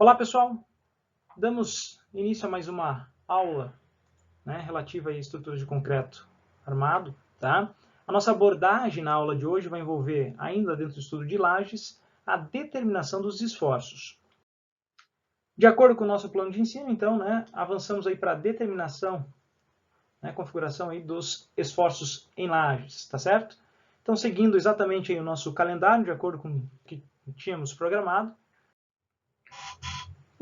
Olá pessoal, damos início a mais uma aula relativa a estruturas de concreto armado. Tá? A nossa abordagem na aula de hoje vai envolver, ainda dentro do estudo de lajes, a determinação dos esforços. De acordo com o nosso plano de ensino, então, avançamos aí para a determinação, configuração aí dos esforços em lajes, tá certo? Então, seguindo exatamente aí o nosso calendário, de acordo com o que tínhamos programado,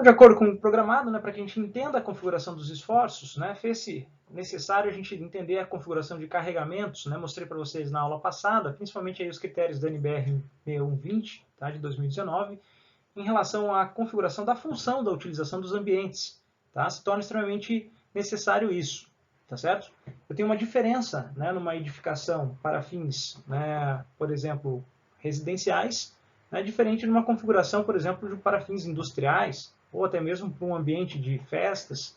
de acordo com o programado, para que a gente entenda a configuração dos esforços, fez-se necessário a gente entender a configuração de carregamentos. Mostrei para vocês na aula passada, principalmente aí os critérios da NBR 6120, tá, de 2019, em relação à configuração da função da utilização dos ambientes. Tá? Se torna extremamente necessário isso, tá certo? Eu tenho uma diferença numa edificação para fins, por exemplo, residenciais, diferente de uma configuração, por exemplo, para fins industriais, ou até mesmo para um ambiente de festas.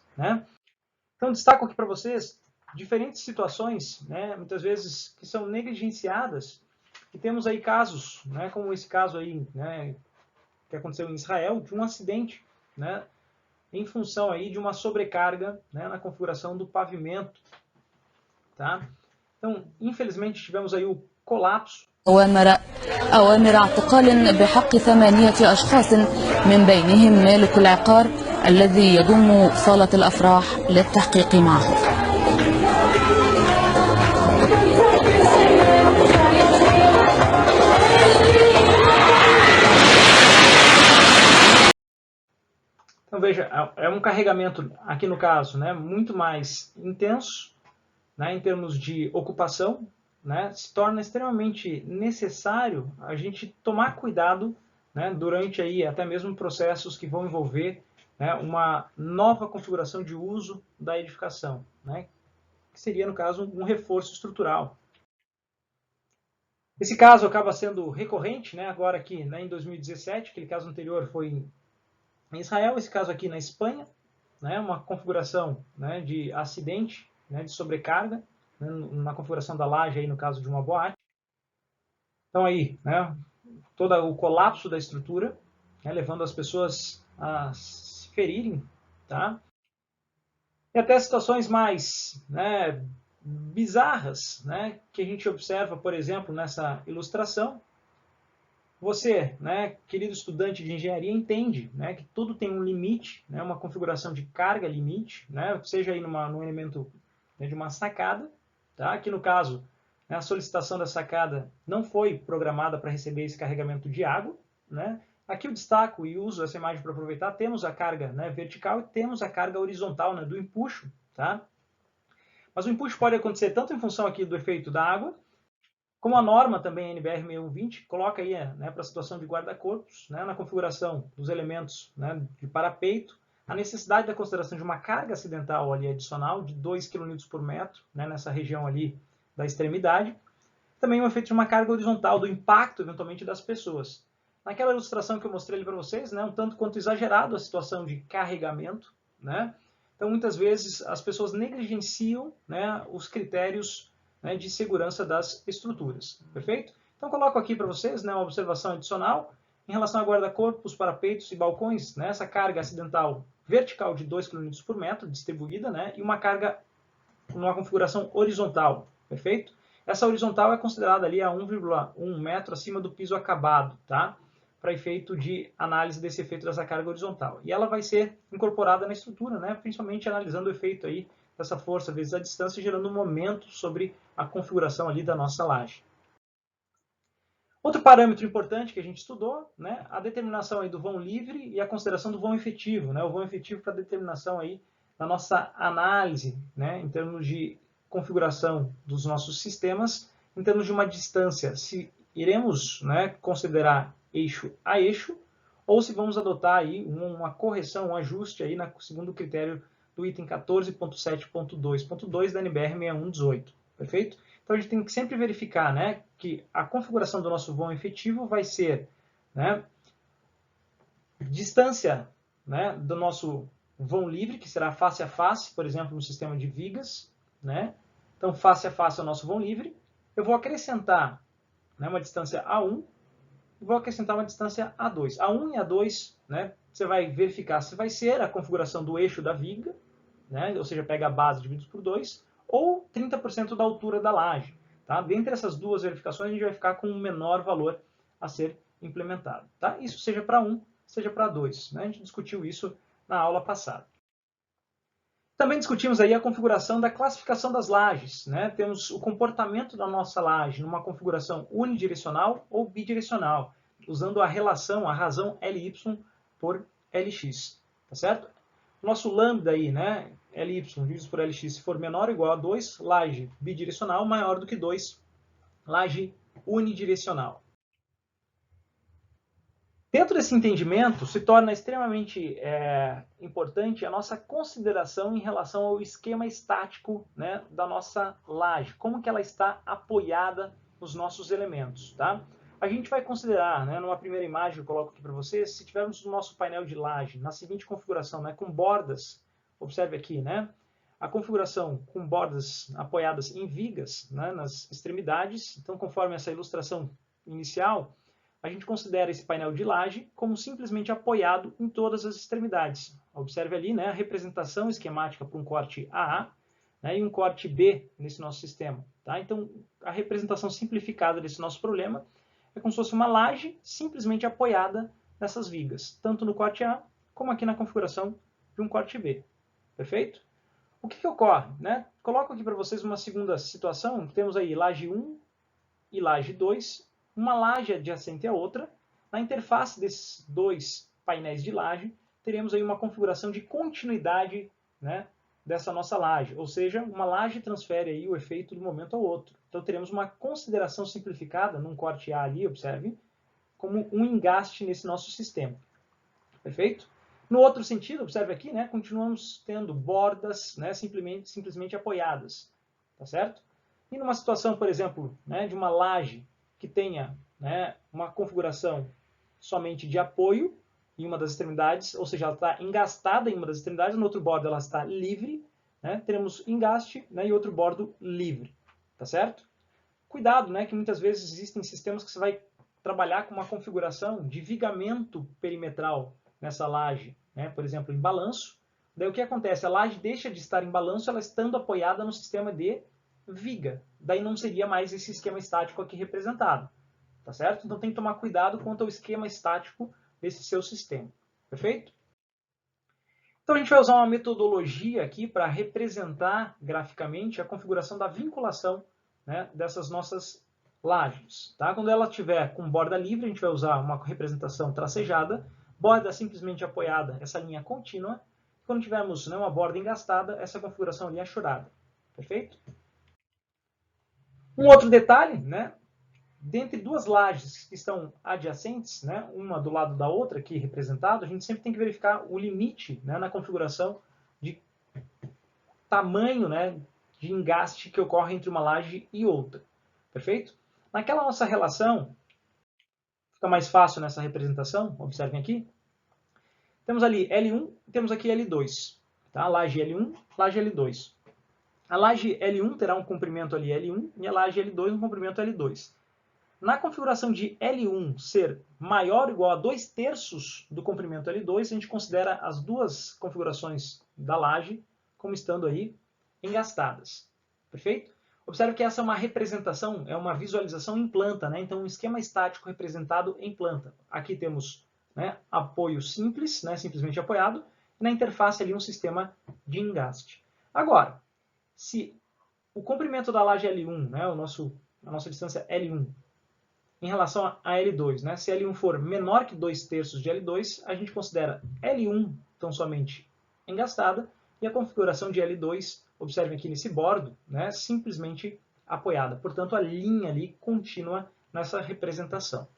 Então, destaco aqui para vocês diferentes situações, muitas vezes, que são negligenciadas, e temos aí casos, como esse caso aí, que aconteceu em Israel, de um acidente, em função aí de uma sobrecarga na configuração do pavimento. Tá? Então, infelizmente, tivemos aí o colapso. أوامر اعتقال بحق 8 أشخاص من بينهم مالك العقار الذي يضم صالة الأفراح للتحقيق معه. Então veja, é um carregamento, aqui no caso, muito mais intenso, em termos de ocupação, se torna extremamente necessário a gente tomar cuidado durante aí até mesmo processos que vão envolver uma nova configuração de uso da edificação, que seria, no caso, um reforço estrutural. Esse caso acaba sendo recorrente, agora aqui em 2017, aquele caso anterior foi em Israel, esse caso aqui na Espanha, uma configuração de acidente, de sobrecarga, na configuração da laje, aí no caso de uma boate. Então aí, todo o colapso da estrutura, levando as pessoas a se ferirem, tá? E até situações mais bizarras, que a gente observa, por exemplo, nessa ilustração. Você, querido estudante de engenharia, entende que tudo tem um limite, uma configuração de carga limite, seja aí num elemento de uma sacada. Tá? Aqui no caso, a solicitação da sacada não foi programada para receber esse carregamento de água. Aqui eu destaco e uso essa imagem para aproveitar. Temos a carga vertical e temos a carga horizontal do empuxo. Tá? Mas o empuxo pode acontecer tanto em função aqui do efeito da água, como a norma também, a NBR 6120, coloca aí para a situação de guarda-corpos, na configuração dos elementos de parapeito, a necessidade da consideração de uma carga acidental ali adicional de 2 kN por metro, nessa região ali da extremidade. Também o efeito de uma carga horizontal, do impacto, eventualmente, das pessoas. Naquela ilustração que eu mostrei ali para vocês, um tanto quanto exagerado a situação de carregamento. Então, muitas vezes, as pessoas negligenciam os critérios de segurança das estruturas. Perfeito? Então, coloco aqui para vocês uma observação adicional em relação a guarda-corpos, parapeitos e balcões, essa carga acidental vertical de 2 kN por metro distribuída, e uma carga numa configuração horizontal. Perfeito? Essa horizontal é considerada ali a 1,1 metro acima do piso acabado, tá? Para efeito de análise desse efeito dessa carga horizontal. E ela vai ser incorporada na estrutura, principalmente analisando o efeito aí dessa força vezes a distância, gerando um momento sobre a configuração ali da nossa laje. Outro parâmetro importante que a gente estudou, a determinação aí do vão livre e a consideração do vão efetivo, o vão efetivo para determinação aí da nossa análise, em termos de configuração dos nossos sistemas, em termos de uma distância, se iremos considerar eixo a eixo, ou se vamos adotar aí uma correção, um ajuste aí segundo o critério do item 14.7.2.2 da NBR 6118, perfeito? Então a gente tem que sempre verificar que a configuração do nosso vão efetivo vai ser distância do nosso vão livre, que será face a face, por exemplo, no sistema de vigas. Então face a face é o nosso vão livre. Eu vou acrescentar uma distância A1 e vou acrescentar uma distância A2. A1 e A2, né, você vai verificar se vai ser a configuração do eixo da viga, né, ou seja, pega a base dividido por 2, ou 30% da altura da laje. Tá? Dentre essas duas verificações, a gente vai ficar com um menor valor a ser implementado. Tá? Isso seja para 1, seja para 2. Né? A gente discutiu isso na aula passada. Também discutimos aí a configuração da classificação das lajes. Né? Temos o comportamento da nossa laje numa configuração unidirecional ou bidirecional, usando a relação, a razão Ly por Lx. Tá certo? Nosso lambda aí, né, Ly dividido por Lx, se for menor ou igual a 2, laje bidirecional maior do que 2, laje unidirecional. Dentro desse entendimento, se torna extremamente importante a nossa consideração em relação ao esquema estático, né, da nossa laje, como que ela está apoiada nos nossos elementos. Tá? A gente vai considerar, né, numa primeira imagem que eu coloco aqui para vocês, se tivermos o nosso painel de laje na seguinte configuração, né, com bordas, observe aqui, né, a configuração com bordas apoiadas em vigas, né, nas extremidades. Então, conforme essa ilustração inicial, a gente considera esse painel de laje como simplesmente apoiado em todas as extremidades. Observe ali, né, a representação esquemática para um corte AA, né, e um corte B nesse nosso sistema. Tá? Então, a representação simplificada desse nosso problema é como se fosse uma laje simplesmente apoiada nessas vigas, tanto no corte A como aqui na configuração de um corte B. Perfeito? O que ocorre? Né? Coloco aqui para vocês uma segunda situação. Temos aí laje 1 e laje 2, uma laje adjacente à outra. Na interface desses dois painéis de laje, teremos aí uma configuração de continuidade, né, dessa nossa laje, ou seja, uma laje transfere aí o efeito de um momento ao outro. Então teremos uma consideração simplificada num corte A ali, observe, como um engaste nesse nosso sistema. Perfeito? No outro sentido, observe aqui, né, continuamos tendo bordas, né, simplesmente apoiadas. Tá certo? E numa situação, por exemplo, né, de uma laje que tenha, né, uma configuração somente de apoio em uma das extremidades, ou seja, ela está engastada em uma das extremidades, no outro bordo ela está livre, né, teremos engaste, né, e outro bordo livre. Tá certo? Cuidado, né, que muitas vezes existem sistemas que você vai trabalhar com uma configuração de vigamento perimetral nessa laje, né, por exemplo, em balanço. Daí o que acontece? A laje deixa de estar em balanço, ela estando apoiada no sistema de viga. Daí não seria mais esse esquema estático aqui representado. Tá certo? Então tem que tomar cuidado quanto ao esquema estático desse seu sistema. Perfeito? Então a gente vai usar uma metodologia aqui para representar graficamente a configuração da vinculação, né, dessas nossas lajes. Tá? Quando ela estiver com borda livre, a gente vai usar uma representação tracejada, borda simplesmente apoiada, essa linha contínua. Quando tivermos, né, uma borda engastada, essa configuração ali é achurada. Perfeito? Um outro detalhe, né? Dentre duas lajes que estão adjacentes, né, uma do lado da outra aqui representado, a gente sempre tem que verificar o limite, né, na configuração de tamanho, né, de engaste que ocorre entre uma laje e outra. Perfeito? Naquela nossa relação, fica mais fácil nessa representação, observem aqui, temos ali L1 e temos aqui L2. Tá? Laje L1, laje L2. A laje L1 terá um comprimento ali L1 e a laje L2 um comprimento L2. Na configuração de L1 ser maior ou igual a 2/3 do comprimento L2, a gente considera as duas configurações da laje como estando aí engastadas. Perfeito? Observe que essa é uma representação, é uma visualização em planta, né? Então um esquema estático representado em planta. Aqui temos, né, apoio simples, né, simplesmente apoiado, e na interface ali um sistema de engaste. Agora, se o comprimento da laje L1, né, a nossa distância L1, em relação a L2, né, se L1 for menor que 2/3 de L2, a gente considera L1 tão somente engastada e a configuração de L2, observem aqui nesse bordo, né, simplesmente apoiada. Portanto, a linha ali contínua nessa representação.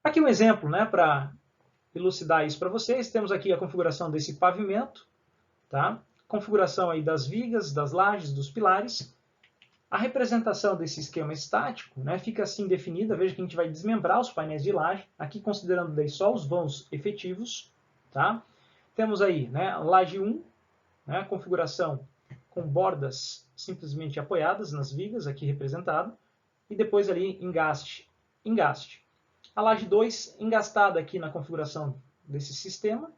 Aqui um exemplo, né, para elucidar isso para vocês. Temos aqui a configuração desse pavimento, tá? Configuração aí das vigas, das lajes, dos pilares. A representação desse esquema estático, né, fica assim definida. Veja que a gente vai desmembrar os painéis de laje, aqui considerando daí só os vãos efetivos. Tá? Temos aí, né, laje 1, né, configuração com bordas simplesmente apoiadas nas vigas, aqui representado, e depois ali engaste engaste. A laje 2 engastada aqui na configuração desse sistema.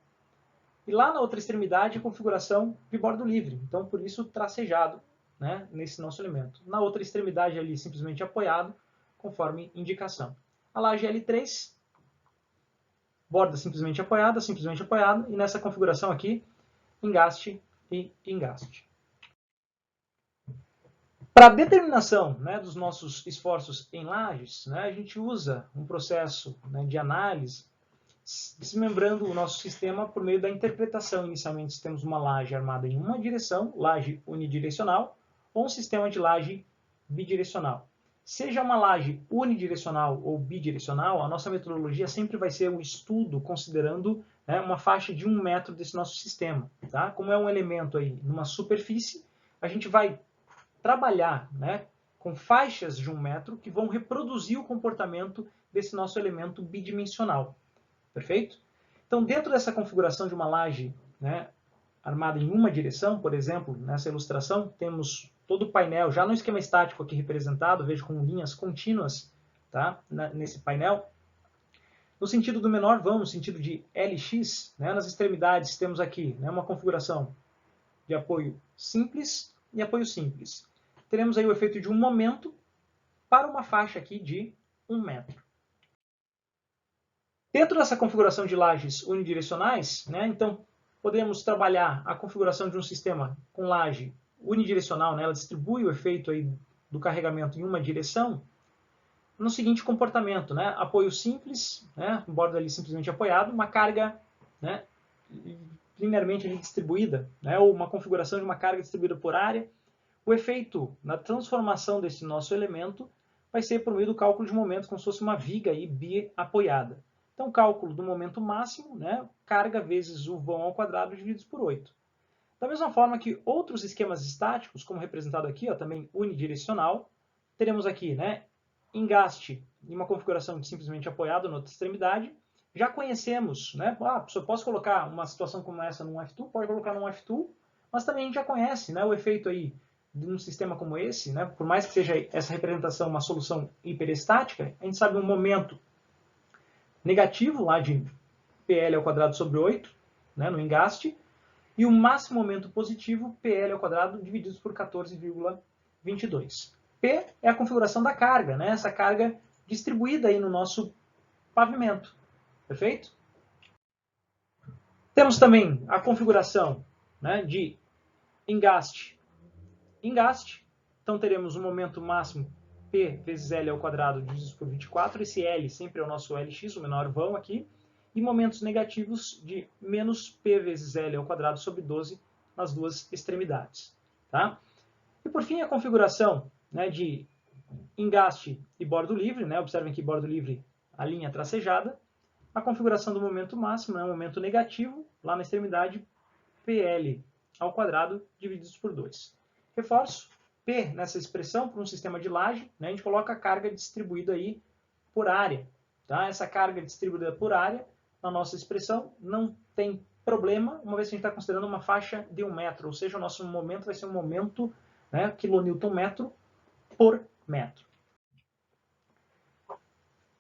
E lá na outra extremidade a configuração de bordo livre. Então, por isso, tracejado, né, nesse nosso elemento. Na outra extremidade ali, simplesmente apoiado, conforme indicação. A laje L3, borda simplesmente apoiada, e nessa configuração aqui, engaste e engaste. Para a determinação, né, dos nossos esforços em lajes, né, a gente usa um processo, né, de análise, desmembrando o nosso sistema por meio da interpretação. Inicialmente temos uma laje armada em uma direção, laje unidirecional, ou um sistema de laje bidirecional. Seja uma laje unidirecional ou bidirecional, a nossa metodologia sempre vai ser o estudo considerando, né, uma faixa de 1 metro desse nosso sistema. Tá? Como é um elemento aí numa superfície, a gente vai trabalhar, né, com faixas de 1 metro que vão reproduzir o comportamento desse nosso elemento bidimensional. Perfeito? Então, dentro dessa configuração de uma laje, né, armada em uma direção, por exemplo, nessa ilustração, temos todo o painel, já no esquema estático aqui representado, vejo com linhas contínuas, tá, nesse painel. No sentido do menor vão, no sentido de LX, né, nas extremidades temos aqui, né, uma configuração de apoio simples e apoio simples. Teremos aí o efeito de um momento para uma faixa aqui de 1 metro. Dentro dessa configuração de lajes unidirecionais, né, então podemos trabalhar a configuração de um sistema com laje unidirecional, né, ela distribui o efeito aí do carregamento em uma direção, no seguinte comportamento, né, apoio simples, né, borda ali simplesmente apoiado, uma carga, né, linearmente ali distribuída, né, ou uma configuração de uma carga distribuída por área. O efeito na transformação desse nosso elemento vai ser por meio do cálculo de momentos, como se fosse uma viga aí bi-apoiada. Então, cálculo do momento máximo, né, carga vezes o vão ao quadrado divididos por 8. Da mesma forma que outros esquemas estáticos, como representado aqui, ó, também unidirecional, teremos aqui, né, engaste em uma configuração de simplesmente apoiado na outra extremidade. Já conhecemos, né, posso colocar uma situação como essa num F2, pode colocar num F2, mas também a gente já conhece, né, o efeito aí de um sistema como esse, né, por mais que seja essa representação uma solução hiperestática, a gente sabe um momento negativo lá de PL ao quadrado sobre 8, né, no engaste, e o máximo momento positivo, PL ao quadrado divididos por 14,22. P é a configuração da carga, né, essa carga distribuída aí no nosso pavimento. Perfeito? Temos também a configuração, né, de engaste. Então teremos um momento máximo P vezes L ao quadrado divididos por 24. Esse L sempre é o nosso LX, o menor vão aqui. E momentos negativos de menos P vezes L ao quadrado sobre 12 nas duas extremidades. Tá? E por fim a configuração, né, de engaste e bordo livre. Né? Observem que bordo livre, a linha tracejada. A configuração do momento máximo é um momento negativo, lá na extremidade PL ao quadrado divididos por 2. Reforço, P nessa expressão, para um sistema de laje, né, a gente coloca a carga distribuída aí por área. Tá? Essa carga distribuída por área, na nossa expressão, não tem problema, uma vez que a gente está considerando uma faixa de 1 metro, ou seja, o nosso momento vai ser um momento, né, quilonewton-metro por metro.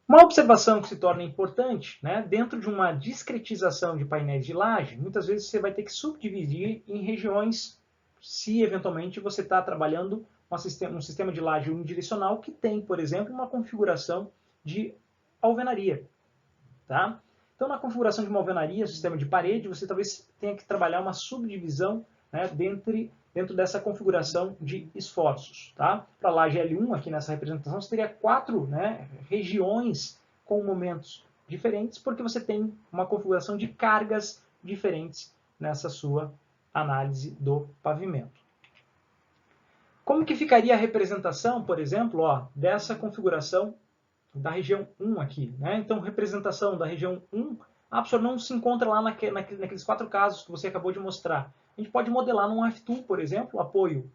Uma observação que se torna importante, né, dentro de uma discretização de painéis de laje, muitas vezes você vai ter que subdividir em regiões, se eventualmente você está trabalhando um sistema de laje unidirecional que tem, por exemplo, uma configuração de alvenaria. Tá? Então, na configuração de uma alvenaria, sistema de parede, você talvez tenha que trabalhar uma subdivisão, né, dentro dessa configuração de esforços. Tá? Para a laje L1, aqui nessa representação, você teria 4, né, regiões com momentos diferentes, porque você tem uma configuração de cargas diferentes nessa sua análise do pavimento. Como que ficaria a representação, por exemplo, ó, dessa configuração da região 1 aqui? Né? Então, representação da região 1, a pessoa não se encontra lá naqueles 4 casos que você acabou de mostrar. A gente pode modelar num F2, por exemplo, apoio,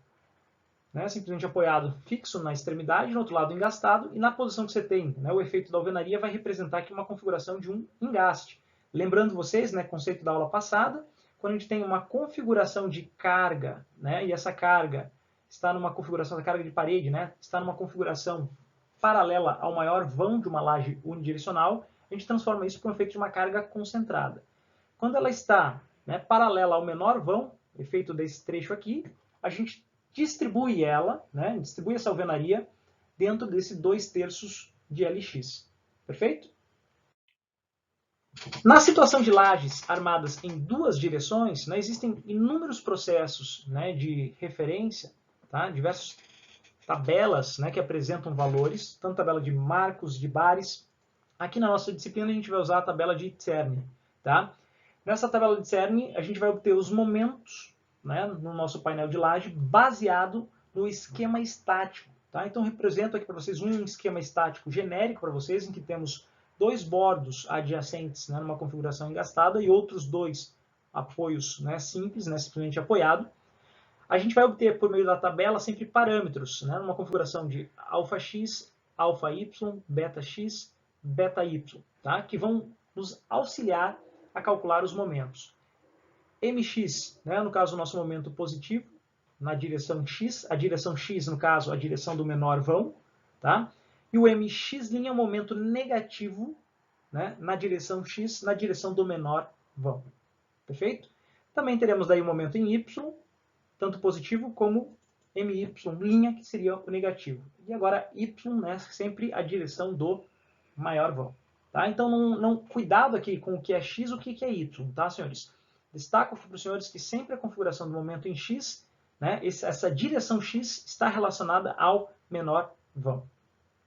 né, simplesmente apoiado fixo na extremidade, no outro lado engastado, e na posição que você tem, né, o efeito da alvenaria vai representar aqui uma configuração de um engaste. Lembrando vocês, né, conceito da aula passada, quando a gente tem uma configuração de carga, né, e essa carga está numa configuração da carga de parede, né, está numa configuração paralela ao maior vão de uma laje unidirecional, a gente transforma isso para um efeito de uma carga concentrada. Quando ela está, né, paralela ao menor vão, efeito desse trecho aqui, a gente distribui ela, né, distribui essa alvenaria dentro desse 2/3 de Lx. Perfeito? Na situação de lajes armadas em duas direções, né, existem inúmeros processos, né, de referência, tá, diversas tabelas, né, que apresentam valores, tanto tabela de Marcos, de Bares. Aqui na nossa disciplina a gente vai usar a tabela de Czerny. Tá? Nessa tabela de Czerny a gente vai obter os momentos, né, no nosso painel de laje baseado no esquema estático. Tá? Então represento aqui para vocês um esquema estático genérico para vocês, em que temos dois bordos adjacentes, né, numa configuração engastada e outros dois apoios, né, simples, né, simplesmente apoiado. A gente vai obter por meio da tabela sempre parâmetros, né, numa configuração de αx, αy, βx, βy, tá, que vão nos auxiliar a calcular os momentos. Mx, né, no caso o nosso momento positivo, na direção x, a direção x, no caso, a direção do menor vão, tá? E o mx' é o momento negativo, né, na direção x, na direção do menor vão. Perfeito? Também teremos daí o momento em y, tanto positivo como my', que seria o negativo. E agora y, né, sempre a direção do maior vão. Tá? Então, cuidado aqui com o que é x e o que é y, tá, senhores? Destaco para os senhores que sempre a configuração do momento em x, né, essa direção x está relacionada ao menor vão.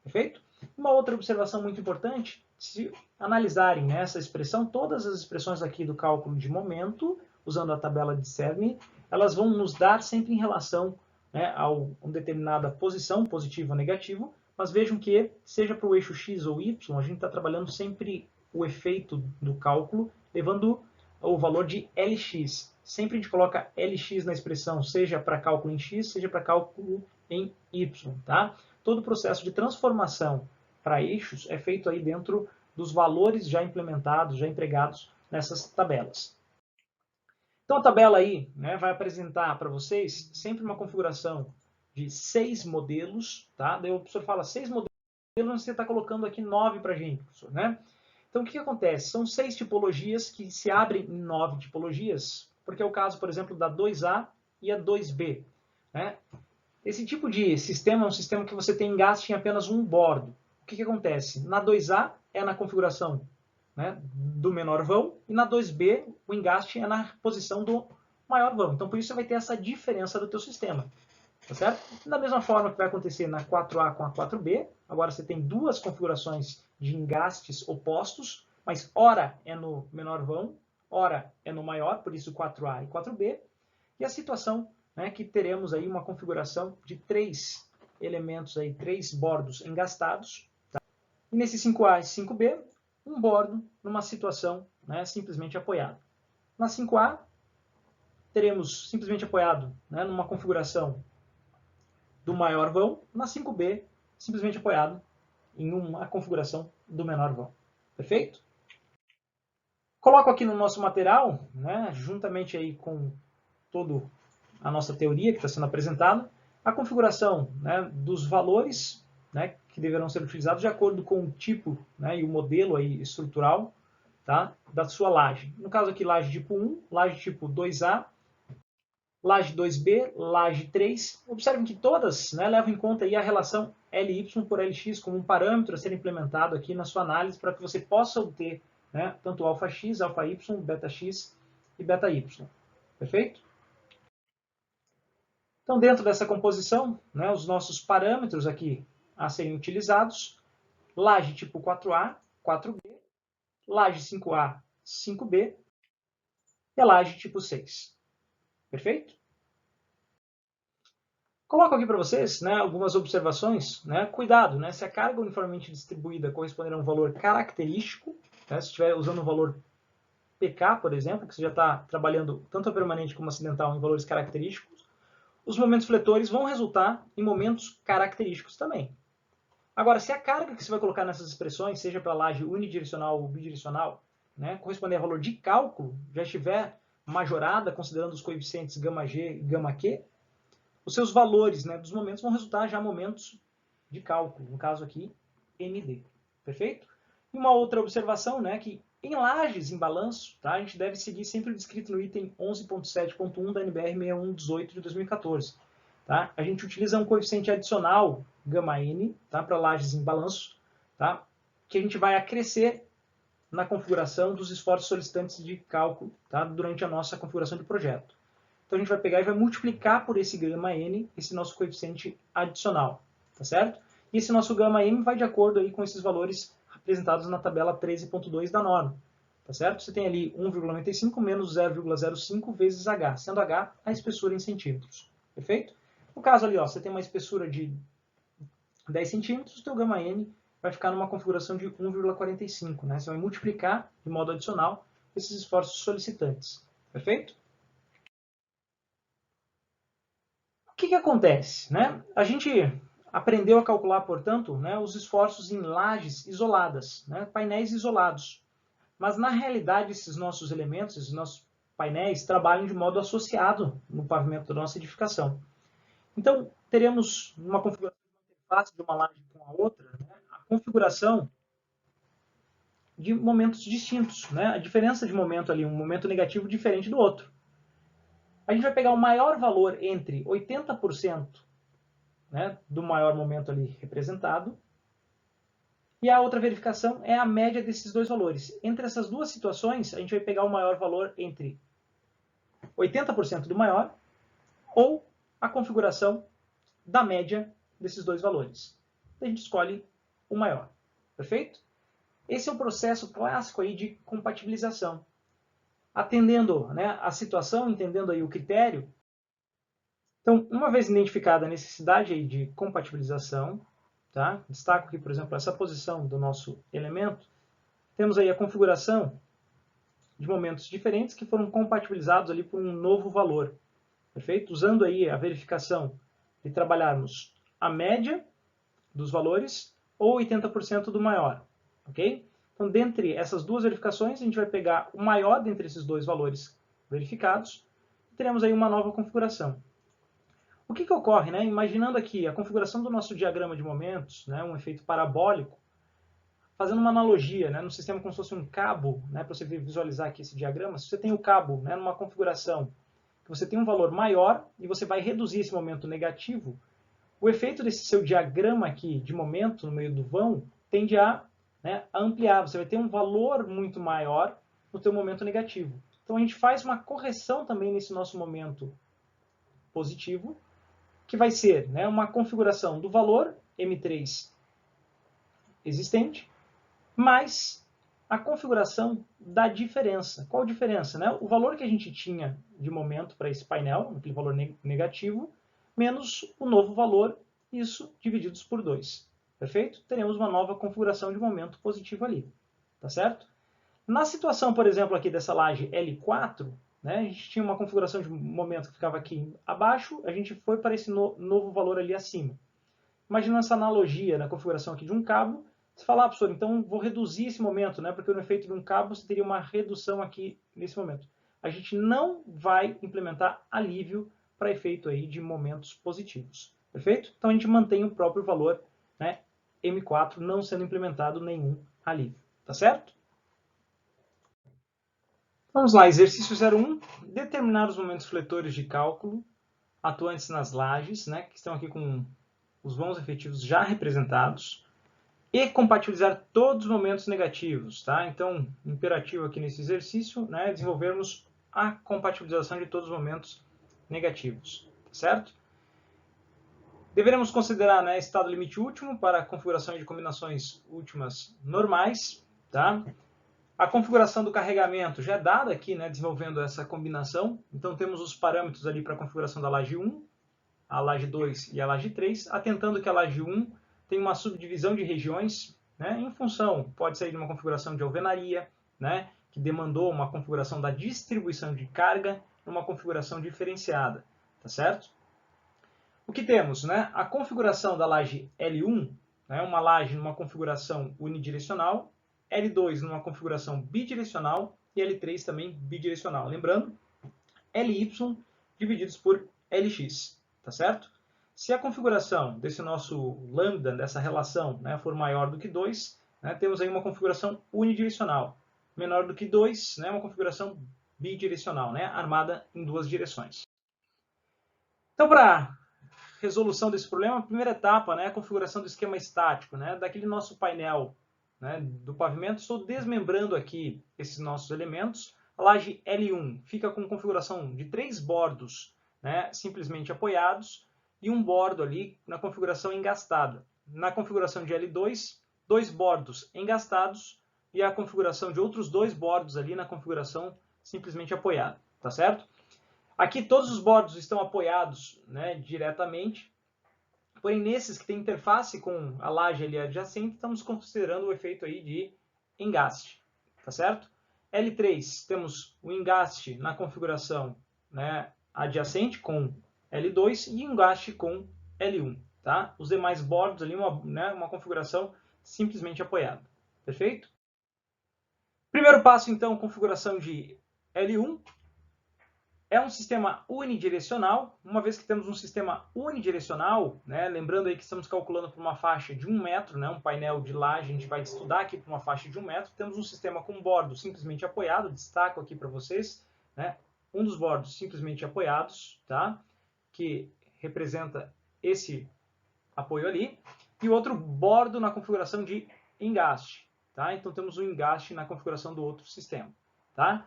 Perfeito? Uma outra observação muito importante, se analisarem, né, essa expressão, todas as expressões aqui do cálculo de momento, usando a tabela de Czerny, elas vão nos dar sempre em relação, né, a uma determinada posição, positivo ou negativo, mas vejam que, seja para o eixo x ou y, a gente está trabalhando sempre o efeito do cálculo, levando o valor de Lx. Sempre a gente coloca Lx na expressão, seja para cálculo em x, seja para cálculo em y. Tá? Todo o processo de transformação para eixos é feito aí dentro dos valores já implementados, já empregados nessas tabelas. Então a tabela aí, né, vai apresentar para vocês sempre uma configuração de 6 modelos, tá? Daí o professor fala 6 modelos, você está colocando aqui 9 para a gente, professor, né? Então o que acontece? São 6 tipologias que se abrem em 9 tipologias, porque é o caso, por exemplo, da 2A e a 2B, né? Esse tipo de sistema é um sistema que você tem engaste em apenas um bordo. O que acontece? Na 2A é na configuração, né, do menor vão, e na 2B o engaste é na posição do maior vão. Então por isso você vai ter essa diferença do teu sistema. Tá certo? Da mesma forma que vai acontecer na 4A com a 4B, agora você tem duas configurações de engastes opostos, mas ora é no menor vão, ora é no maior, por isso 4A e 4B. E a situação, né, que teremos aí uma configuração de 3 elementos, aí, 3 bordos engastados. Tá? E nesse 5A e 5B, um bordo numa situação, né, simplesmente apoiado. Na 5A, teremos simplesmente apoiado, né, numa configuração do maior vão, na 5B, simplesmente apoiado em uma configuração do menor vão. Perfeito? Coloco aqui no nosso material, né, juntamente aí com toda a nossa teoria que está sendo apresentada, a configuração, né, dos valores, né, que deverão ser utilizados de acordo com o tipo, né, e o modelo aí estrutural, tá, da sua laje. No caso aqui, laje tipo 1, laje tipo 2A, laje 2B, laje 3. Observem que todas, né, levam em conta aí a relação Ly por Lx como um parâmetro a ser implementado aqui na sua análise para que você possa obter, né, tanto αx, αy, βx e βy. Perfeito? Então, dentro dessa composição, né, os nossos parâmetros aqui a serem utilizados, laje tipo 4A, 4B, laje 5A, 5B e a laje tipo 6. Perfeito? Coloco aqui para vocês, né, algumas observações. Né? Cuidado, né, se a carga uniformemente distribuída corresponder a um valor característico, né, se estiver usando um valor PK, por exemplo, que você já está trabalhando tanto a permanente como a acidental em valores característicos, os momentos fletores vão resultar em momentos característicos também. Agora, se a carga que você vai colocar nessas expressões, seja para laje unidirecional ou bidirecional, né, corresponder a valor de cálculo, já estiver majorada, considerando os coeficientes γg e γq, os seus valores, né, dos momentos vão resultar já momentos de cálculo, no caso aqui, MD. Perfeito? E uma outra observação, né, que em lajes em balanço, tá, a gente deve seguir sempre o descrito no item 11.7.1 da NBR 6118 de 2014. Tá? A gente utiliza um coeficiente adicional, γN, tá, para lajes em balanço, tá, que a gente vai acrescer na configuração dos esforços solicitantes de cálculo, tá, durante a nossa configuração de projeto. Então a gente vai pegar e vai multiplicar por esse γN, esse nosso coeficiente adicional, tá certo? E esse nosso γm vai de acordo aí com esses valores representados na tabela 13.2 da norma, tá certo? Você tem ali 1,95 menos 0,05 vezes h, sendo h a espessura em centímetros, perfeito? No caso ali, ó, você tem uma espessura de 10 centímetros, o teu γn vai ficar numa configuração de 1,45, né? Você vai multiplicar de modo adicional esses esforços solicitantes, perfeito? O que acontece, né? A gente aprendeu a calcular, portanto, né, os esforços em lajes isoladas, né, painéis isolados. Mas, na realidade, esses nossos elementos, esses nossos painéis, trabalham de modo associado no pavimento da nossa edificação. Então, teremos uma configuração de interface de uma laje com a outra, né, a configuração de momentos distintos, né, a diferença de momento ali, um momento negativo diferente do outro. A gente vai pegar o maior valor entre 80%, né, do maior momento ali representado, e a outra verificação é a média desses dois valores. Entre essas duas situações, a gente vai pegar o maior valor entre 80% do maior ou a configuração da média desses dois valores. A gente escolhe o maior. Perfeito? Esse é o processo clássico aí de compatibilização. Atendendo, né, a situação, entendendo aí o critério. Então, uma vez identificada a necessidade aí de compatibilização, tá? Destaco aqui, por exemplo, essa posição do nosso elemento. Temos aí a configuração de momentos diferentes que foram compatibilizados ali por um novo valor. Perfeito? Usando aí a verificação de trabalharmos a média dos valores ou 80% do maior. Ok? Então, dentre essas duas verificações, a gente vai pegar o maior dentre esses dois valores verificados e teremos aí uma nova configuração. O que ocorre, né? Imaginando aqui a configuração do nosso diagrama de momentos, né? Um efeito parabólico, fazendo uma analogia, né? No sistema como se fosse um cabo, né? Para você visualizar aqui esse diagrama, se você tem o cabo, né? Numa configuração que você tem um valor maior e você vai reduzir esse momento negativo, o efeito desse seu diagrama aqui de momento no meio do vão tende a, né, a ampliar. Você vai ter um valor muito maior no teu momento negativo. Então a gente faz uma correção também nesse nosso momento positivo, que vai ser, né, uma configuração do valor M3 existente, mais a configuração da diferença. Qual a diferença? Né? O valor que a gente tinha de momento para esse painel, aquele valor negativo, menos o novo valor, isso divididos por 2. Perfeito? Teremos uma nova configuração de momento positivo ali. Tá certo? Na situação, por exemplo, aqui dessa laje L4, né, a gente tinha uma configuração de momento que ficava aqui abaixo, a gente foi para esse novo valor ali acima. Imagina essa analogia na configuração aqui de um cabo. Você fala, professor, então vou reduzir esse momento, né, porque no efeito de um cabo você teria uma redução aqui nesse momento. A gente não vai implementar alívio para efeito aí de momentos positivos. Perfeito? Então a gente mantém o próprio valor, né, M4, não sendo implementado nenhum alívio. Tá certo? Vamos lá, exercício 01, determinar os momentos fletores de cálculo atuantes nas lajes, né, que estão aqui com os vãos efetivos já representados, e compatibilizar todos os momentos negativos. Tá? Então, imperativo aqui nesse exercício, né, desenvolvermos a compatibilização de todos os momentos negativos. Certo? Deveremos considerar, né, estado limite último para a configuração de combinações últimas normais. Tá? A configuração do carregamento já é dada aqui, né, desenvolvendo essa combinação. Então, temos os parâmetros ali para a configuração da laje 1, a laje 2 e a laje 3, atentando que a laje 1 tem uma subdivisão de regiões, né, em função, pode sair de uma configuração de alvenaria, né, que demandou uma configuração da distribuição de carga numa configuração diferenciada. Tá certo? O que temos? Né? A configuração da laje L1, né, uma laje numa configuração unidirecional, L2 numa configuração bidirecional e L3 também bidirecional. Lembrando, LY divididos por LX, tá certo? Se a configuração desse nosso lambda, dessa relação, né, for maior do que 2, né, temos aí uma configuração unidirecional. Menor do que 2, né, uma configuração bidirecional, né, armada em duas direções. Então, para resolução desse problema, a primeira etapa, né, a configuração do esquema estático, né, daquele nosso painel, né, do pavimento. Estou desmembrando aqui esses nossos elementos. A laje L1 fica com configuração de 3 bordos, né, simplesmente apoiados, e um bordo ali na configuração engastada. Na configuração de L2, 2 bordos engastados e a configuração de outros 2 bordos ali na configuração simplesmente apoiada, tá certo? Aqui todos os bordos estão apoiados, né, diretamente, porém nesses que tem interface com a laje ali adjacente, estamos considerando o efeito aí de engaste, tá certo? L3 temos o engaste na configuração, né, adjacente com L2 e engaste com L1, tá? Os demais bordos ali, uma configuração simplesmente apoiada, perfeito? Primeiro passo então, configuração de L1. É um sistema unidirecional. Uma vez que temos um sistema unidirecional, né, lembrando aí que estamos calculando por uma faixa de 1 metro, né, um painel de laje, a gente vai estudar aqui por uma faixa de 1 metro, temos um sistema com bordo simplesmente apoiado, destaco aqui para vocês, né, um dos bordos simplesmente apoiados, tá, que representa esse apoio ali, e outro bordo na configuração de engaste, tá, então temos o engaste na configuração do outro sistema, tá.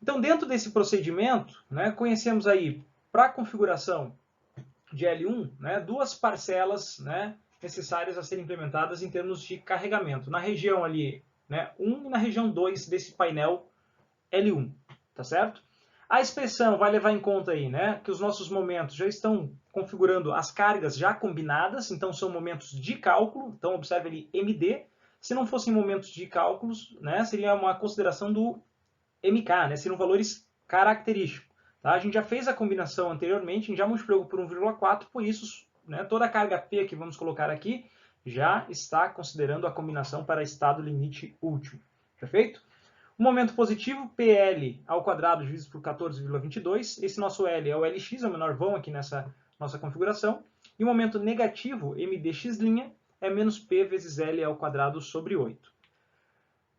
Então, dentro desse procedimento, né, conhecemos aí, para a configuração de L1, né, 2 parcelas, né, necessárias a serem implementadas em termos de carregamento. Na região ali, né, 1 e na região 2 desse painel L1, tá certo? A expressão vai levar em conta aí, né, que os nossos momentos já estão configurando as cargas já combinadas, então são momentos de cálculo, então observe ali MD. Se não fossem momentos de cálculos, né, seria uma consideração do MK, né, seriam valores característicos. Tá? A gente já fez a combinação anteriormente, a gente já multiplicou por 1,4, por isso, né, toda a carga P que vamos colocar aqui já está considerando a combinação para estado limite último. Perfeito? O momento positivo, PL ao quadrado dividido por 14,22. Esse nosso L é o LX, é o menor vão aqui nessa nossa configuração. E o momento negativo, MDX', é menos P vezes L ao quadrado sobre 8.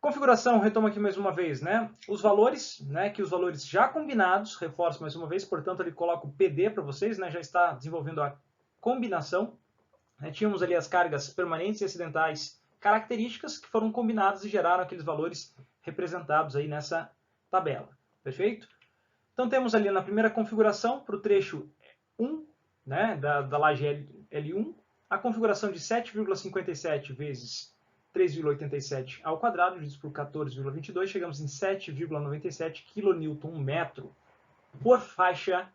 Configuração, retomo aqui mais uma vez, né? Os valores, né? Que os valores já combinados, reforço mais uma vez, portanto, ele coloca o PD para vocês, né? Já está desenvolvendo a combinação. Né? Tínhamos ali as cargas permanentes e acidentais características que foram combinadas e geraram aqueles valores representados aí nessa tabela. Perfeito? Então, temos ali na primeira configuração, para o trecho 1, né? Da laje L1, a configuração de 7,57 vezes 3,87 ao quadrado, dividido por 14,22, chegamos em 7,97 kNm por faixa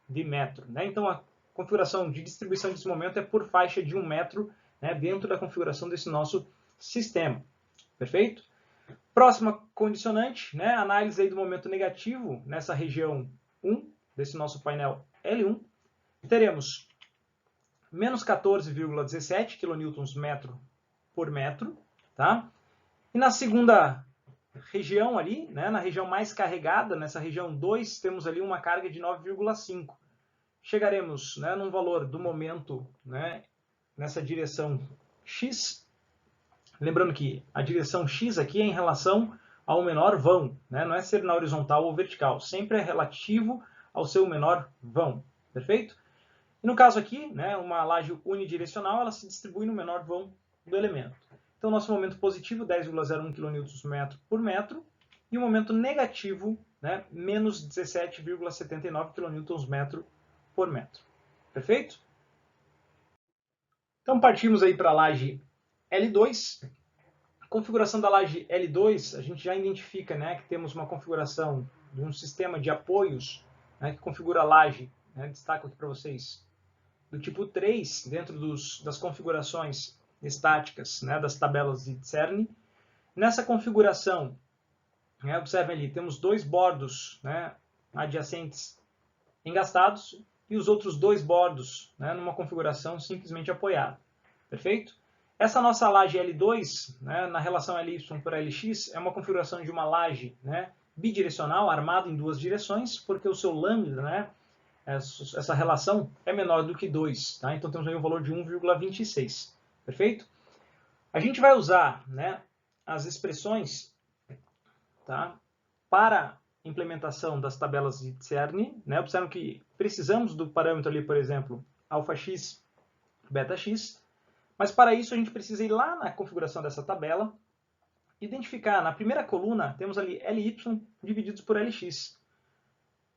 de metro. Né? Então, a configuração de distribuição desse momento é por faixa de 1 metro, né, dentro da configuração desse nosso sistema. Perfeito? Próxima condicionante, né, análise aí do momento negativo nessa região 1, desse nosso painel L1. Teremos menos 14,17 kNm por metro, tá? E na segunda região ali, né, na região mais carregada, nessa região 2, temos ali uma carga de 9,5. Chegaremos, né, num valor do momento, né, nessa direção X. Lembrando que a direção X aqui é em relação ao menor vão, né? Não é ser na horizontal ou vertical, sempre é relativo ao seu menor vão, perfeito? E no caso aqui, né, uma laje unidirecional, ela se distribui no menor vão do elemento. Então, nosso momento positivo, 10,01 kNm por metro, e o momento negativo, né, menos 17,79 kNm por metro. Perfeito? Então, partimos aí para a laje L2. A configuração da laje L2, a gente já identifica, né, que temos uma configuração de um sistema de apoios, né, que configura a laje, né, destaco aqui para vocês, do tipo 3, dentro das configurações estáticas, né, das tabelas de Czerny. Nessa configuração, né, observem ali, temos 2 bordos, né, adjacentes engastados e os outros 2 bordos, né, numa configuração simplesmente apoiada. Perfeito? Essa nossa laje L2, né, na relação LY por LX, é uma configuração de uma laje, né, bidirecional, armada em duas direções, porque o seu lambda, né, essa relação é menor do que 2, tá? Então temos aí um valor de 1,26, perfeito? A gente vai usar, né, as expressões, tá, para implementação das tabelas de Czerny, né? Observam que precisamos do parâmetro ali, por exemplo, αx, βx, mas para isso a gente precisa ir lá na configuração dessa tabela, identificar, na primeira coluna, temos ali Ly divididos por Lx.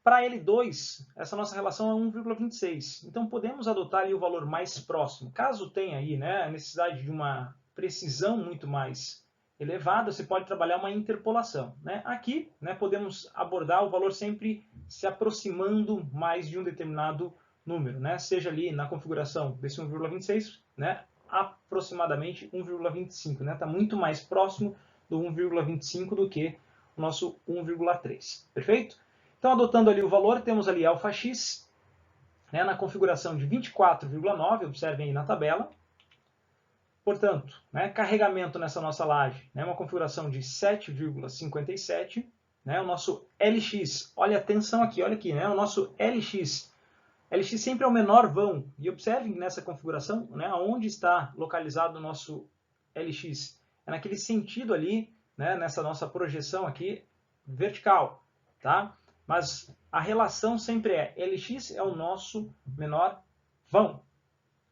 Para L2, essa nossa relação é 1,26. Então podemos adotar ali o valor mais próximo. Caso tenha aí, né, a necessidade de uma precisão muito mais elevada, você pode trabalhar uma interpolação, né? Aqui, né, podemos abordar o valor sempre se aproximando mais de um determinado número, né? Seja ali na configuração desse 1,26, né, aproximadamente 1,25, né? Está muito mais próximo do 1,25 do que o nosso 1,3. Perfeito? Então, adotando ali o valor, temos ali αx, né, na configuração de 24,9, observem aí na tabela. Portanto, né, carregamento nessa nossa laje, né, uma configuração de 7,57. Né, o nosso Lx, olha atenção aqui, olha aqui, né, o nosso Lx. Lx sempre é o menor vão. E observem nessa configuração, né, onde está localizado o nosso Lx. É naquele sentido ali, né, nessa nossa projeção aqui, vertical. Tá? Mas a relação sempre é Lx é o nosso menor vão.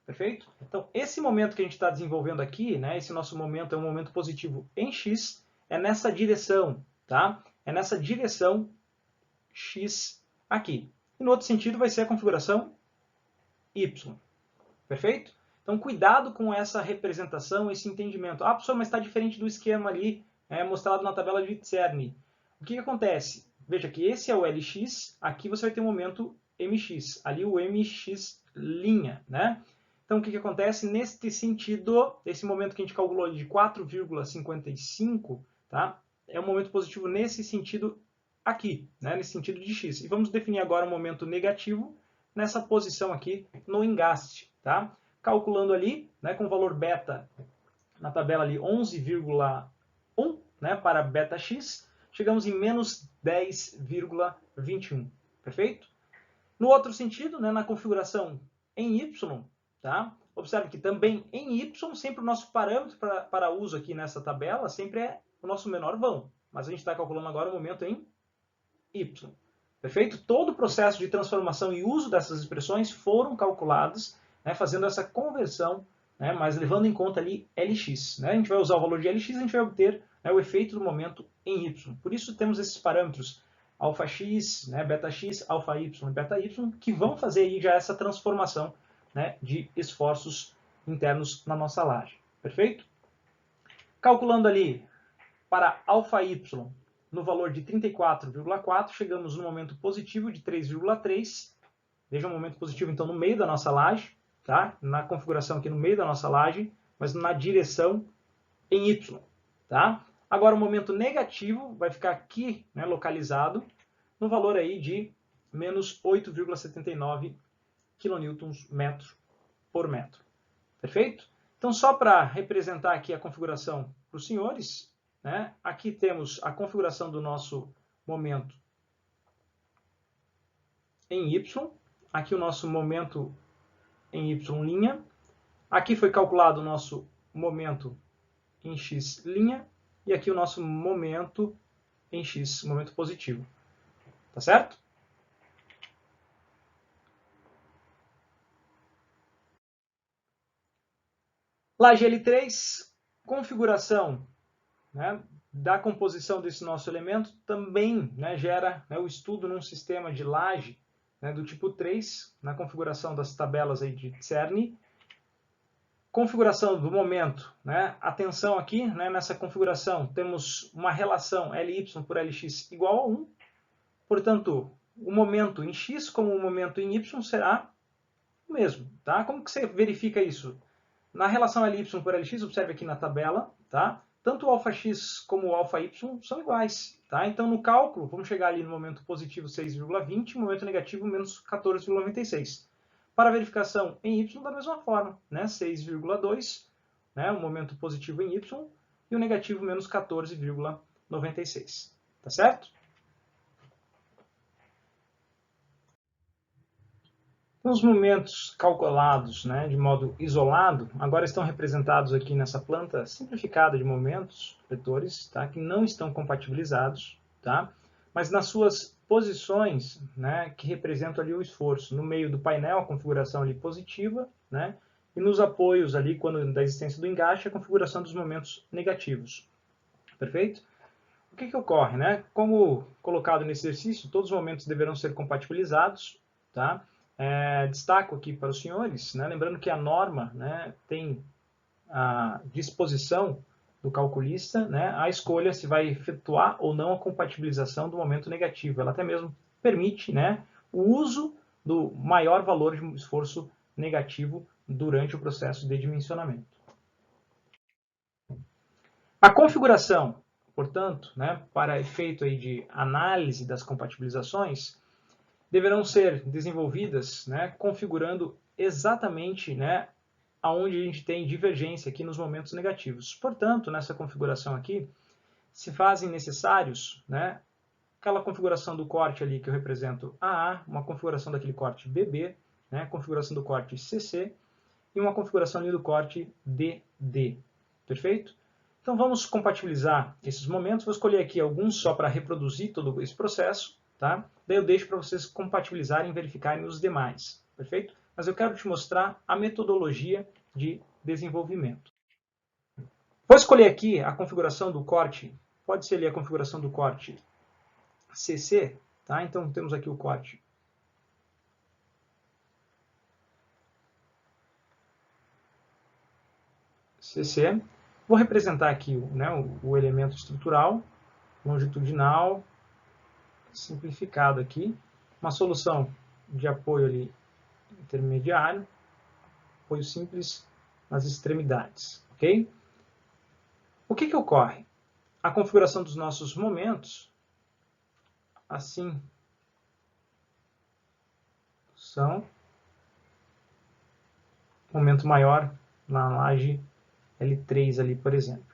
Perfeito? Então, esse momento que a gente está desenvolvendo aqui, né, esse nosso momento é um momento positivo em x, é nessa direção, tá? É nessa direção x aqui. E no outro sentido vai ser a configuração y. Perfeito? Então, cuidado com essa representação, esse entendimento. Ah, professor, mas está diferente do esquema ali mostrado na tabela de Czerny. O que acontece? Veja que esse é o Lx, aqui você vai ter um momento mx, ali o mx', né? Então, o que acontece? Neste sentido, esse momento que a gente calculou de 4,55, tá? É um momento positivo nesse sentido aqui, né? Nesse sentido de x. E vamos definir agora um momento negativo nessa posição aqui no engaste, tá? Calculando ali, né, com o valor beta na tabela ali 11,1, né, para beta x, chegamos em menos 10,21, perfeito? No outro sentido, né, na configuração em y, tá? Observe que também em y, sempre o nosso parâmetro para uso aqui nessa tabela sempre é o nosso menor vão, mas a gente está calculando agora o momento em y. Perfeito? Todo o processo de transformação e uso dessas expressões foram calculados, né, fazendo essa conversão, né, mas levando em conta ali Lx. Né? A gente vai usar o valor de Lx e a gente vai obter, né, o efeito do momento em y. Por isso temos esses parâmetros αx, né, βx, αy e βy, que vão fazer aí já essa transformação, né, de esforços internos na nossa laje. Perfeito? Calculando ali para αy no valor de 34,4, chegamos no momento positivo de 3,3. Veja o momento positivo, então, no meio da nossa laje, tá? Na configuração aqui no meio da nossa laje, mas na direção em y. Tá? Agora, o momento negativo vai ficar aqui, né, localizado, no valor aí de menos 8,79 kN por metro. Perfeito? Então, só para representar aqui a configuração para os senhores, né? Aqui temos a configuração do nosso momento em y, aqui o nosso momento em y', aqui foi calculado o nosso momento em x', e aqui o nosso momento em x, momento positivo. Tá certo? Laje L3, configuração, né, da composição desse nosso elemento também, né, gera, né, o estudo num sistema de laje, né, do tipo 3, na configuração das tabelas aí de Czerny. Configuração do momento, né, atenção aqui, né, nessa configuração temos uma relação Ly por Lx igual a 1, portanto, o momento em x como o momento em y será o mesmo. Tá? Como que você verifica isso? Na relação Ly por Lx, observe aqui na tabela, tá? Tanto o αx como o αy são iguais. Tá? Então, no cálculo, vamos chegar ali no momento positivo 6,20, momento negativo menos 14,96. Para a verificação em y, da mesma forma, né? 6,2, né? O momento positivo em y, e o negativo menos 14,96. Tá certo? Os momentos calculados, né, de modo isolado, agora estão representados aqui nessa planta simplificada de momentos vetores, tá, que não estão compatibilizados, tá, mas nas suas posições, né, que representam ali o esforço. No meio do painel, a configuração ali positiva, né, e nos apoios ali, quando da existência do engaste, a configuração dos momentos negativos. Perfeito? O que ocorre, né? Como colocado nesse exercício, todos os momentos deverão ser compatibilizados, tá? Destaco aqui para os senhores, né, lembrando que a norma, né, tem a disposição do calculista, né, a escolha se vai efetuar ou não a compatibilização do momento negativo. Ela até mesmo permite, né, o uso do maior valor de esforço negativo durante o processo de dimensionamento. A configuração, portanto, né, para efeito aí de análise das compatibilizações, deverão ser desenvolvidas, né, configurando exatamente, né, aonde a gente tem divergência aqui nos momentos negativos. Portanto, nessa configuração aqui, se fazem necessários, né, aquela configuração do corte ali que eu represento AA, uma configuração daquele corte BB, né, configuração do corte CC e uma configuração ali do corte DD. Perfeito? Então vamos compatibilizar esses momentos. Vou escolher aqui alguns só para reproduzir todo esse processo. Tá? Daí eu deixo para vocês compatibilizarem e verificarem os demais, perfeito? Mas eu quero te mostrar a metodologia de desenvolvimento. Vou escolher aqui a configuração do corte, pode ser ali a configuração do corte CC, tá? Então temos aqui o corte CC. Vou representar aqui, né, o elemento estrutural, longitudinal, simplificado aqui, uma solução de apoio ali intermediário, apoio simples nas extremidades, ok? O que ocorre? A configuração dos nossos momentos, assim, são momento maior na laje L3 ali, por exemplo.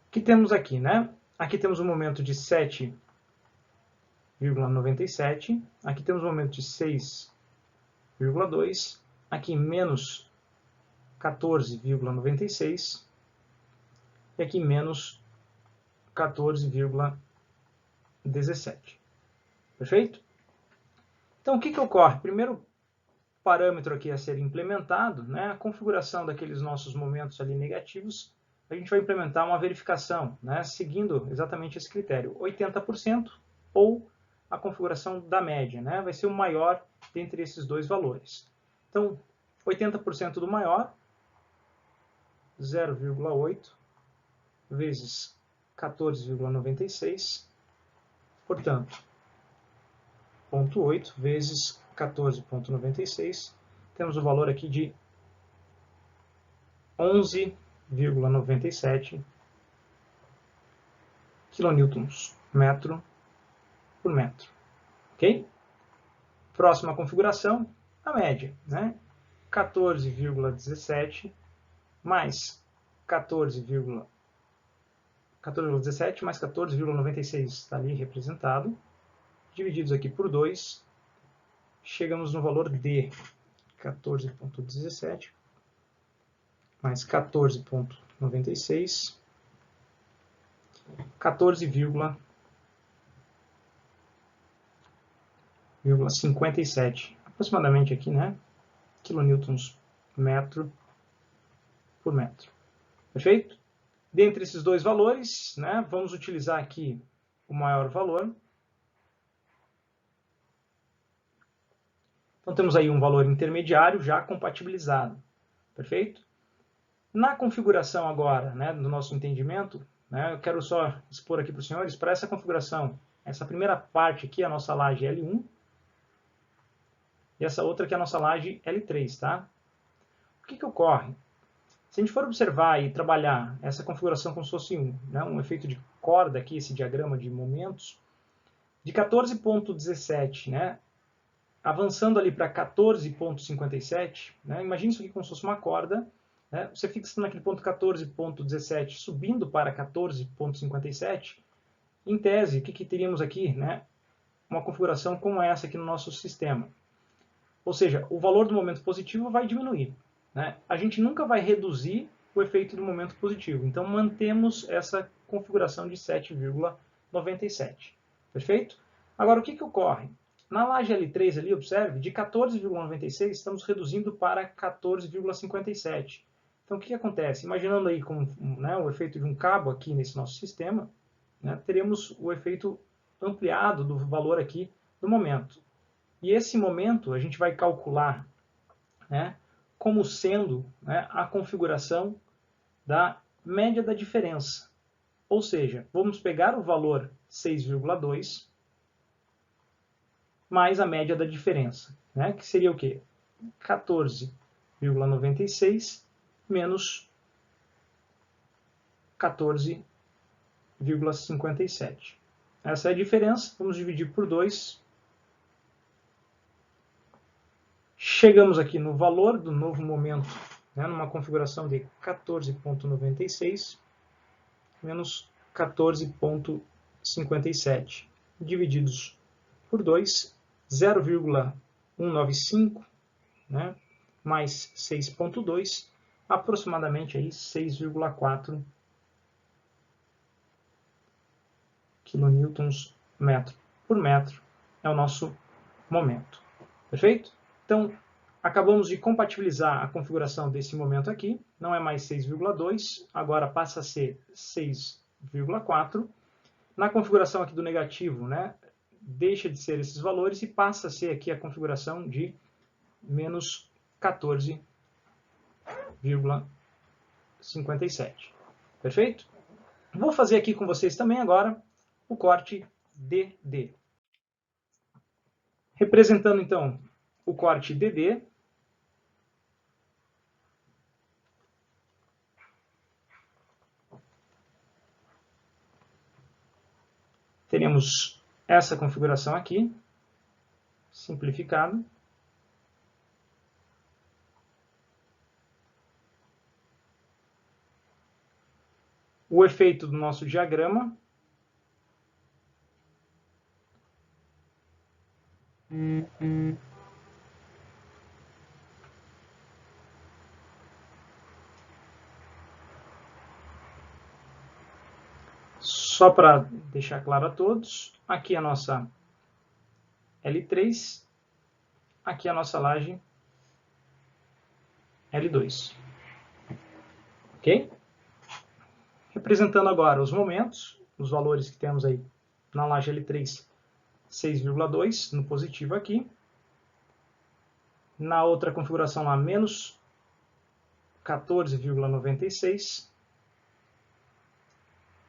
O que temos aqui, né? Aqui temos um momento de 7,97, aqui temos um momento de 6,2, aqui menos 14,96 e aqui menos 14,17. Perfeito? Então, o que ocorre? Primeiro parâmetro aqui a ser implementado, né, a configuração daqueles nossos momentos ali negativos, a gente vai implementar uma verificação, né, seguindo exatamente esse critério, 80% ou a configuração da média, né, vai ser o maior dentre esses dois valores. Então, 80% do maior, 0,8 vezes 14,96, portanto, 0,8 vezes 14,96, temos o valor aqui de 11,97 kN metro por metro. Ok? Próxima configuração, a média, né? 14,17 mais 14,17 mais 14,96 está ali representado, divididos aqui por 2, chegamos no valor de 14,17 mais 14,96, 14,57, aproximadamente aqui, né? Kilonewtons metro por metro. Perfeito? Dentre esses dois valores, né, vamos utilizar aqui o maior valor. Então temos aí um valor intermediário já compatibilizado. Perfeito? Na configuração agora, né, do nosso entendimento, né, eu quero só expor aqui para os senhores, para essa configuração, essa primeira parte aqui é a nossa laje L1, e essa outra aqui é a nossa laje L3, tá? O que ocorre? Se a gente for observar e trabalhar essa configuração como se fosse um efeito de corda aqui, esse diagrama de momentos, de 14,17, né, avançando ali para 14,57, né, imagine isso aqui como se fosse uma corda, né, você fixa naquele ponto 14,17, subindo para 14,57, em tese, o que teríamos aqui? Né? Uma configuração como essa aqui no nosso sistema. Ou seja, o valor do momento positivo vai diminuir. Né? A gente nunca vai reduzir o efeito do momento positivo. Então, mantemos essa configuração de 7,97. Perfeito? Agora, o que ocorre? Na laje L3, ali, observe, de 14,96 estamos reduzindo para 14,57. Então, o que acontece? Imaginando aí né, o efeito de um cabo aqui nesse nosso sistema, né, teremos o efeito ampliado do valor aqui do momento. E esse momento a gente vai calcular, né, como sendo, né, a configuração da média da diferença. Ou seja, vamos pegar o valor 6,2 mais a média da diferença, né, que seria o quê? 14,96 menos 14,57. Essa é a diferença, vamos dividir por 2. Chegamos aqui no valor do novo momento, né, numa configuração de 14,96 menos 14,57, divididos por 2, 0,195, né, mais 6,2, aproximadamente aí 6,4 kN metro por metro é o nosso momento. Perfeito? Então, acabamos de compatibilizar a configuração desse momento aqui. Não é mais 6,2, agora passa a ser 6,4. Na configuração aqui do negativo, né, deixa de ser esses valores e passa a ser aqui a configuração de menos 14,57. Perfeito? Vou fazer aqui com vocês também agora o corte DD. Representando então o corte DD, teremos essa configuração aqui, simplificado. O efeito do nosso diagrama. Só para deixar claro a todos, aqui a nossa L3, aqui a nossa laje L2. Ok? Representando agora os momentos, os valores que temos aí na laje L3, 6,2 no positivo aqui. Na outra configuração lá, menos 14,96.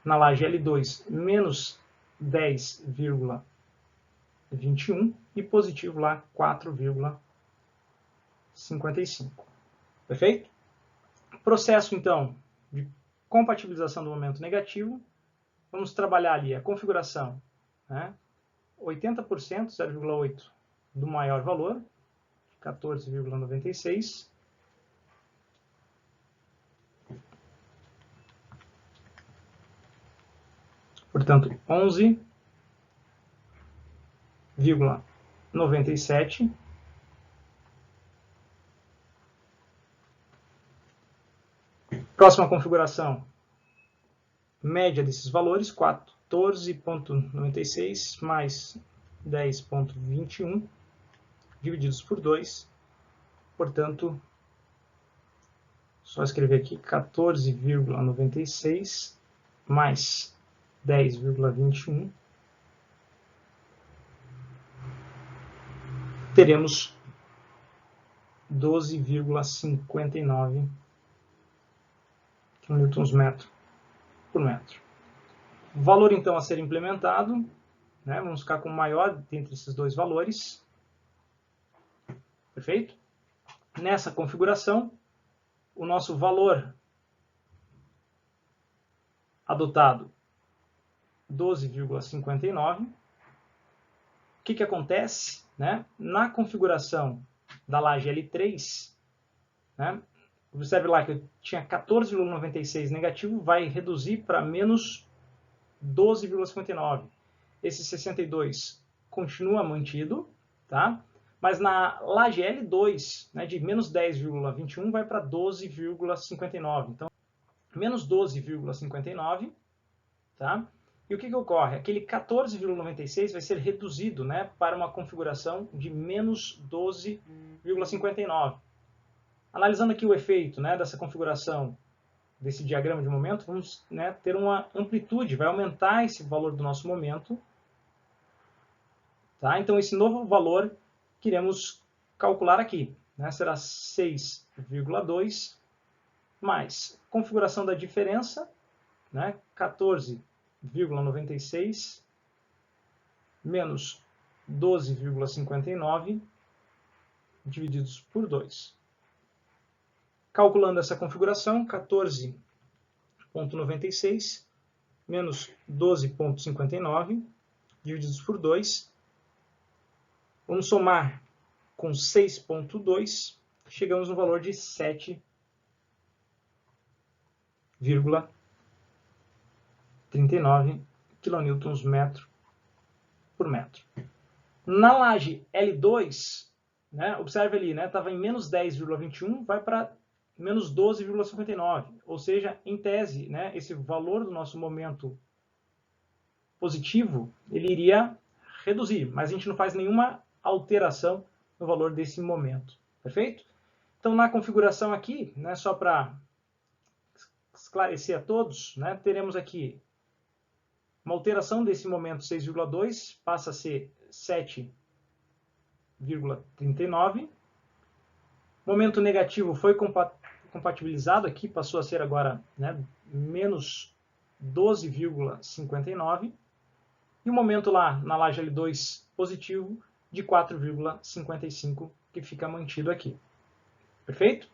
Na laje L2, menos 10,21 e positivo lá 4,55. Perfeito? Processo, então, de compatibilização do momento negativo. Vamos trabalhar ali a configuração, né? 80%, 0,8 do maior valor, 14,96. Portanto, 11,97. Próxima configuração, média desses valores, 14,96 mais 10,21, divididos por 2. Portanto, só escrever aqui 14,96 mais 10,21. Teremos 12,59 kN por metro. O valor, então, a ser implementado, né, vamos ficar com o maior dentre esses dois valores. Perfeito? Nessa configuração, o nosso valor adotado, 12,59. O que acontece? Né? Na configuração da laje L3, né, observe lá que eu tinha 14,96 negativo, vai reduzir para menos 12,59. Esse 62 continua mantido, tá? Mas na laje L2, né, de menos 10,21 vai para 12,59. Então, menos 12,59, tá? E o que ocorre? Aquele 14,96 vai ser reduzido, né, para uma configuração de menos 12,59. Analisando aqui o efeito, né, dessa configuração, desse diagrama de momento, vamos, né, ter uma amplitude, vai aumentar esse valor do nosso momento. Tá? Então, esse novo valor que iremos calcular aqui, né, será 6,2 mais configuração da diferença, né, 14,96 menos 12,59 divididos por 2. Calculando essa configuração, 14,96 menos 12,59 divididos por 2. Vamos somar com 6,2, chegamos no valor de 7,39 kN por metro. Na laje L2, né, observe ali, estava em menos 10,21, vai para menos 12,59, ou seja, em tese, né, esse valor do nosso momento positivo, ele iria reduzir, mas a gente não faz nenhuma alteração no valor desse momento, perfeito? Então, na configuração aqui, né, só para esclarecer a todos, né, teremos aqui uma alteração desse momento 6,2, passa a ser 7,39. Momento negativo foi compatibilizado aqui, passou a ser agora, né, menos 12,59. E o momento lá na laje L2 positivo de 4,55, que fica mantido aqui. Perfeito?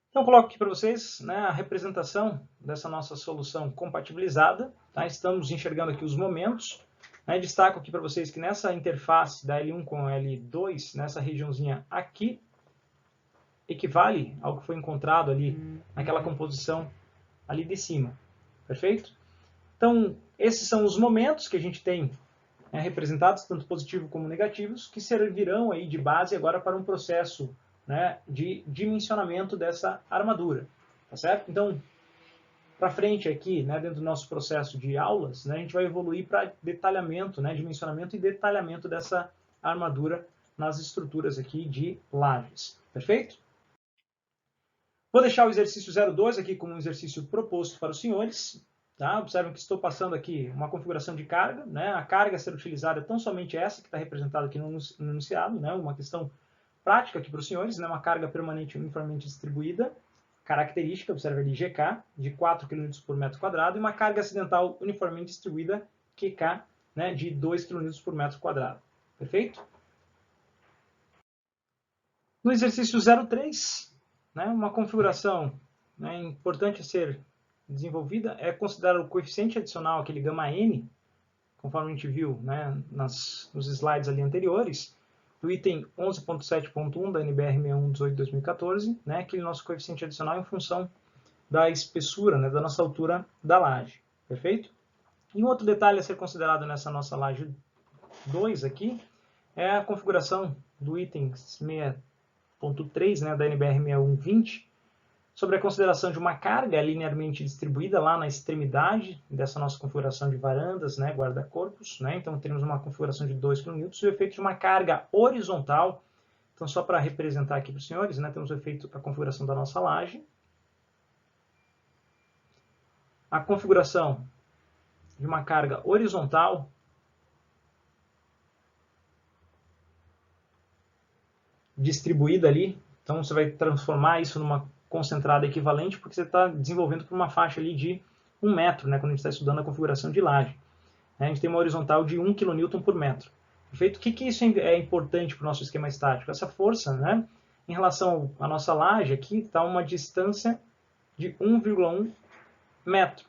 Então, coloco aqui para vocês, né, a representação dessa nossa solução compatibilizada. Tá? Estamos enxergando aqui os momentos. Né? Destaco aqui para vocês que nessa interface da L1 com L2, nessa regiãozinha aqui, equivale ao que foi encontrado ali naquela composição ali de cima. Perfeito? Então, esses são os momentos que a gente tem, né, representados, tanto positivos como negativos, que servirão aí de base agora para um processo, né, de dimensionamento dessa armadura. Tá certo? Então, para frente aqui, né, dentro do nosso processo de aulas, né, a gente vai evoluir para detalhamento, né, dimensionamento e detalhamento dessa armadura nas estruturas aqui de lajes. Perfeito? Vou deixar o exercício 02 aqui como um exercício proposto para os senhores. Tá? Observem que estou passando aqui uma configuração de carga. Né? A carga a ser utilizada é tão somente essa que está representada aqui no enunciado. Né? Uma questão prática aqui para os senhores. Né? Uma carga permanente uniformemente distribuída. Característica, observe ali GK, de 4 kN por metro quadrado. E uma carga acidental uniformemente distribuída, QK, né? De 2 kN por metro quadrado. Perfeito? No exercício 03, né? Uma configuração, né, importante a ser desenvolvida é considerar o coeficiente adicional, aquele γn, conforme a gente viu, né, nos slides ali anteriores, do item 11.7.1 da NBR 6118/2014, né, aquele nosso coeficiente adicional em função da espessura, né, da nossa altura da laje. Perfeito? E um outro detalhe a ser considerado nessa nossa laje 2 aqui é a configuração do item 6.3, né, da NBR 6120, sobre a consideração de uma carga linearmente distribuída lá na extremidade dessa nossa configuração de varandas, né, guarda-corpos. Né? Então, temos uma configuração de 2 kN e o efeito de uma carga horizontal. Então, só para representar aqui para os senhores, né, temos o efeito da configuração da nossa laje. A configuração de uma carga horizontal distribuída ali. Então, você vai transformar isso numa concentrada equivalente, porque você está desenvolvendo por uma faixa ali de 1 metro, né, quando a gente está estudando a configuração de laje. A gente tem uma horizontal de 1 kN por metro. Perfeito? O que isso é importante para o nosso esquema estático? Essa força, né, em relação à nossa laje aqui, está uma distância de 1,1 metro.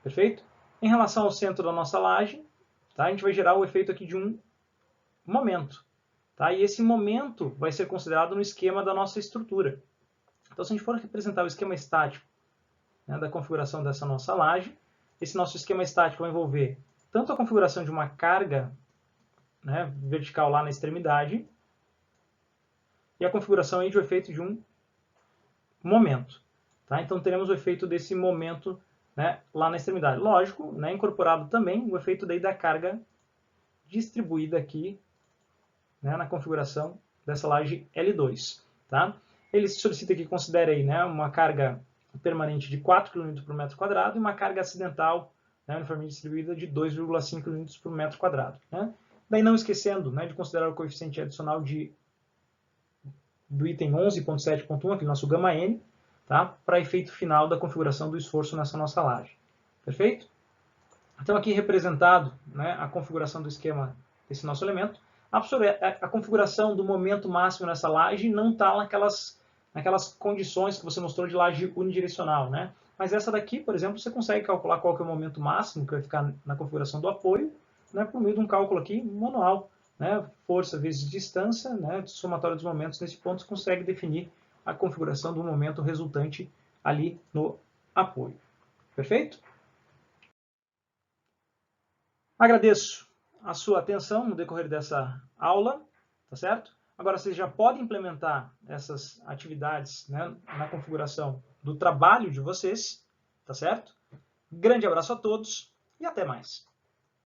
Perfeito? Em relação ao centro da nossa laje, tá, a gente vai gerar o efeito aqui de um momento. Tá? E esse momento vai ser considerado no esquema da nossa estrutura. Então, se a gente for representar o esquema estático né, da configuração dessa nossa laje. Esse nosso esquema estático vai envolver tanto a configuração de uma carga, né, vertical lá na extremidade, e a configuração aí de um efeito de um momento. Tá? Então teremos o efeito desse momento, né, lá na extremidade. Lógico, né, incorporado também o efeito daí da carga distribuída aqui, né, na configuração dessa laje L2. Tá? Ele solicita que considere aí, né, uma carga permanente de 4 kN por metro quadrado e uma carga acidental, né, uniformemente distribuída de 2,5 kN por metro quadrado. Né? Daí não esquecendo, né, de considerar o coeficiente adicional do item 11.7.1, aquele nosso gama N, tá? Para efeito final da configuração do esforço nessa nossa laje. Perfeito? Então aqui representado, né, a configuração do esquema desse nosso elemento. A configuração do momento máximo nessa laje não está naquelas condições que você mostrou de laje unidirecional, né? Mas essa daqui, por exemplo, você consegue calcular qual que é o momento máximo que vai ficar na configuração do apoio, né, por meio de um cálculo aqui manual, né? Força vezes distância, né, somatório dos momentos. Nesse ponto você consegue definir a configuração do momento resultante ali no apoio. Perfeito? Agradeço a sua atenção no decorrer dessa aula, tá certo? Agora vocês já podem implementar essas atividades, né, na configuração do trabalho de vocês, tá certo? Grande abraço a todos e até mais.